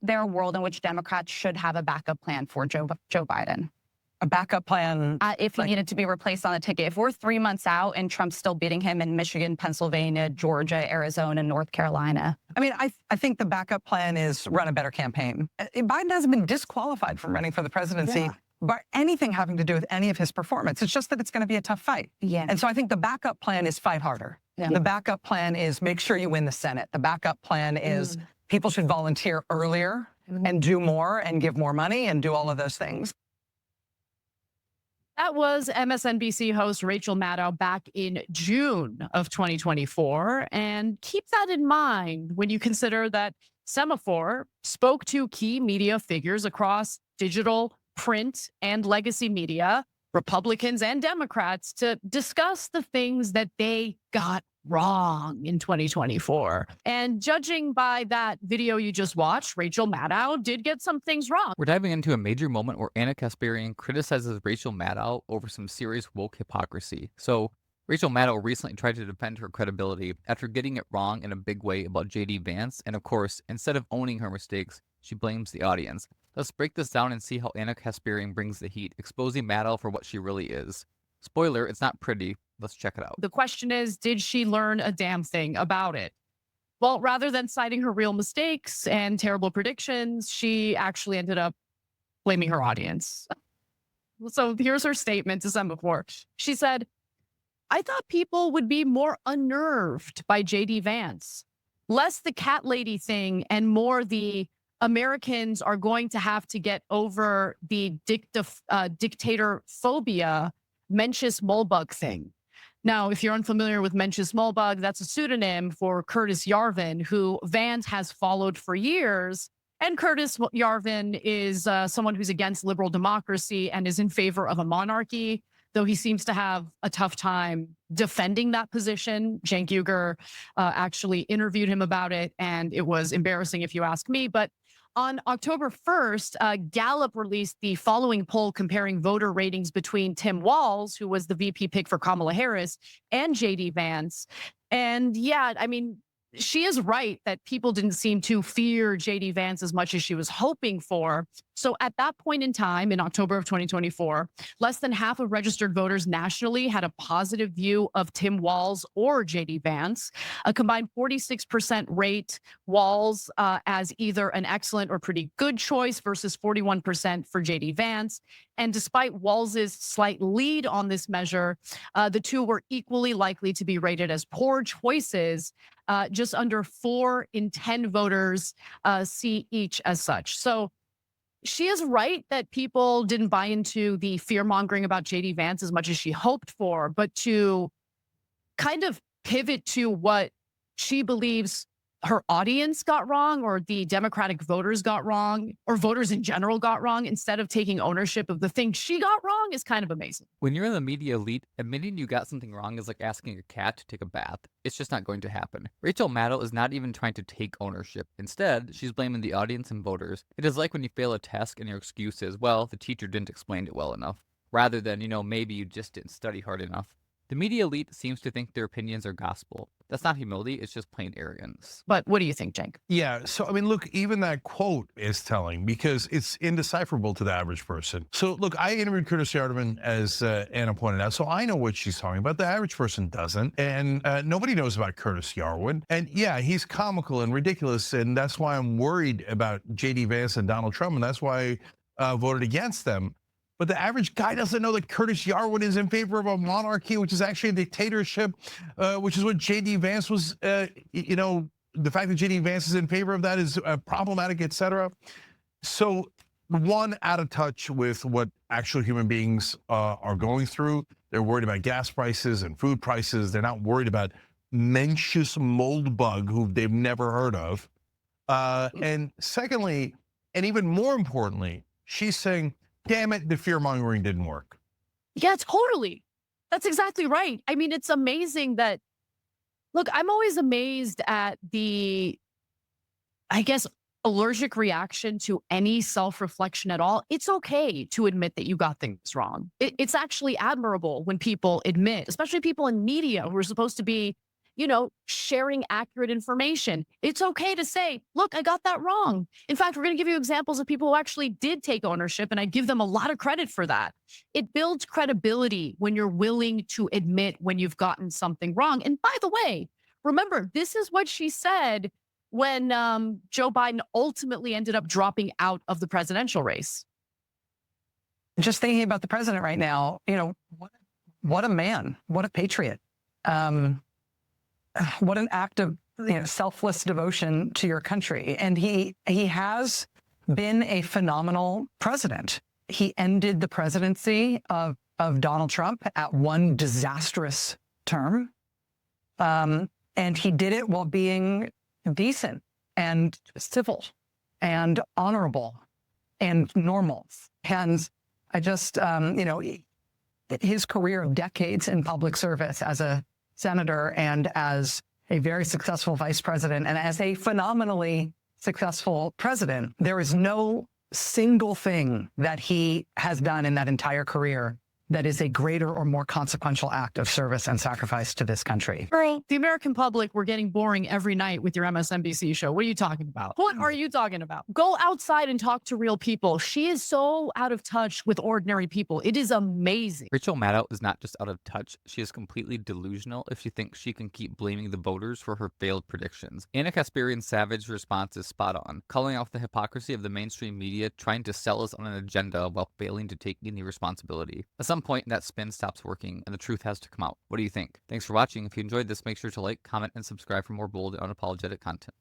there a world in which Democrats should have a backup plan for Joe Biden? A backup plan. If he needed to be replaced on the ticket, if we're 3 months out and Trump's still beating him in Michigan, Pennsylvania, Georgia, Arizona, North Carolina. I mean, I think the backup plan is run a better campaign. Biden hasn't been disqualified from running for the presidency, but anything having to do with any of his performance. It's just that it's going to be a tough fight. Yeah. And so I think the backup plan is fight harder. Yeah. The backup plan is make sure you win the Senate. The backup plan is people should volunteer earlier and do more and give more money and do all of those things. That was MSNBC host Rachel Maddow back in June of 2024. And keep that in mind when you consider that Semaphore spoke to key media figures across digital, print, and legacy media, Republicans and Democrats, to discuss the things that they got wrong in 2024. And judging by that video you just watched, Rachel Maddow did get some things wrong. We're diving into a major moment where Anna Kasparian criticizes Rachel Maddow over some serious woke hypocrisy. So, Rachel Maddow recently tried to defend her credibility after getting it wrong in a big way about JD Vance, and of course, instead of owning her mistakes, she blames the audience. Let's break this down and see how Anna Kasparian brings the heat, exposing Maddow for what she really is. Spoiler, it's not pretty. Let's check it out. The question is, did she learn a damn thing about it? Well, rather than citing her real mistakes and terrible predictions, she actually ended up blaming her audience. So here's her statement to Semaphore. She said, I thought people would be more unnerved by JD Vance. Less the cat lady thing and more the Americans are going to have to get over the dictator phobia Mencius Moldbug thing. Now, if you're unfamiliar with Mencius Moldbug, that's a pseudonym for Curtis Yarvin, who Vance has followed for years. And Curtis Yarvin is someone who's against liberal democracy and is in favor of a monarchy, though he seems to have a tough time defending that position. Cenk Uygur actually interviewed him about it, and it was embarrassing if you ask me. But on October 1st, Gallup released the following poll comparing voter ratings between Tim Walz, who was the VP pick for Kamala Harris, and JD Vance. And yeah, I mean, she is right that people didn't seem to fear JD Vance as much as she was hoping for. So at that point in time, in October of 2024, less than half of registered voters nationally had a positive view of Tim Walz or JD Vance. A combined 46% rate Walz as either an excellent or pretty good choice versus 41% for JD Vance. And despite Walz's slight lead on this measure, the two were equally likely to be rated as poor choices. Just under 4 in 10 voters see each as such. So she is right that people didn't buy into the fear-mongering about JD Vance as much as she hoped for, but to kind of pivot to what she believes her audience got wrong, or the Democratic voters got wrong, or voters in general got wrong, instead of taking ownership of the thing she got wrong, is kind of amazing. When you're in the media elite, admitting you got something wrong is like asking a cat to take a bath. It's just not going to happen. Rachel Maddow is not even trying to take ownership. Instead, she's blaming the audience and voters. It is like when you fail a test and your excuse is, well, the teacher didn't explain it well enough, rather than, maybe you just didn't study hard enough. The media elite seems to think their opinions are gospel. That's not humility, it's just plain arrogance. But what do you think, Cenk? Yeah, so I mean, look, even that quote is telling because it's indecipherable to the average person. So look, I interviewed Curtis Yarvin, as Anna pointed out, so I know what she's talking about. The average person doesn't, and nobody knows about Curtis Yarvin. And yeah, he's comical and ridiculous, and that's why I'm worried about JD Vance and Donald Trump, and that's why I voted against them. But the average guy doesn't know that Curtis Yarvin is in favor of a monarchy, which is actually a dictatorship, which is what JD Vance was, the fact that JD Vance is in favor of that is problematic, et cetera. So one, out of touch with what actual human beings are going through. They're worried about gas prices and food prices. They're not worried about Mencius Moldbug, who they've never heard of. And secondly, and even more importantly, she's saying, damn it, the fear-mongering didn't work. Yeah, totally. That's exactly right. I mean, it's amazing that, look, I'm always amazed at the, I guess, allergic reaction to any self-reflection at all. It's okay to admit that you got things wrong. It's actually admirable when people admit, especially people in media who are supposed to be, sharing accurate information. It's okay to say, look, I got that wrong. In fact, we're going to give you examples of people who actually did take ownership, and I give them a lot of credit for that. It builds credibility when you're willing to admit when you've gotten something wrong. And by the way, remember, this is what she said when Joe Biden ultimately ended up dropping out of the presidential race. Just thinking about the president right now, what a man, what a patriot. What an act of selfless devotion to your country. And he has been a phenomenal president. He ended the presidency of Donald Trump at one disastrous term. And he did it while being decent and civil and honorable and normal. And I just, his career of decades in public service as a senator and as a very successful vice president and as a phenomenally successful president, there is no single thing that he has done in that entire career that is a greater or more consequential act of service and sacrifice to this country. Girl, the American public were getting boring every night with your MSNBC show. What are you talking about? What are you talking about? Go outside and talk to real people. She is so out of touch with ordinary people. It is amazing. Rachel Maddow is not just out of touch, she is completely delusional if she thinks she can keep blaming the voters for her failed predictions. Anna Kasparian's savage response is spot on, calling out the hypocrisy of the mainstream media trying to sell us on an agenda while failing to take any responsibility. At some point, that spin stops working and the truth has to come out. What do you think? Thanks for watching. If you enjoyed this, make sure to like, comment, and subscribe for more bold and unapologetic content.